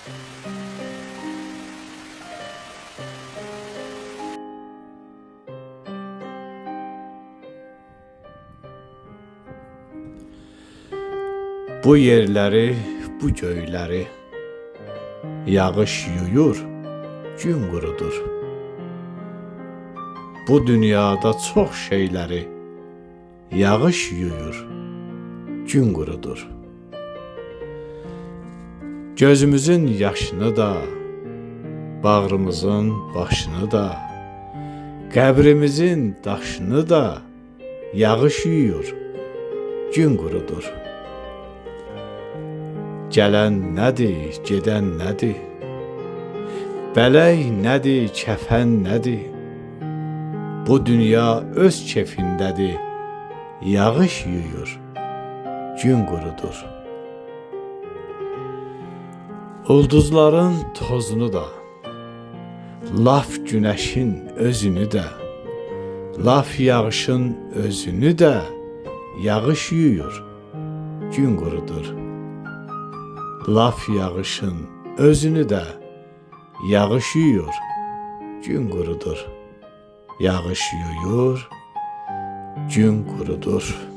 Bu yerləri, bu göyləri yağış yuyur, gün qurudur. Bu dünyada çox şeyləri yağış yuyur, gün qurudur. Gözümüzün yaşını da, bağrımızın başını da, qəbrimizin daşını da yağış yuyur, gün qurudur. Gələn nədir, gedən nədir? Bələk nədir, kəfən nədir? Bu dünya öz kefindədir, yağış yuyur, gün qurudur. Ulduzların tozunu da, laf günəşin özünü də, laf yağışın özünü də yağış yuyur, gün qurudur. Laf yağışın özünü də yağış yuyur, gün qurudur. Yağış yuyur, gün qurudur.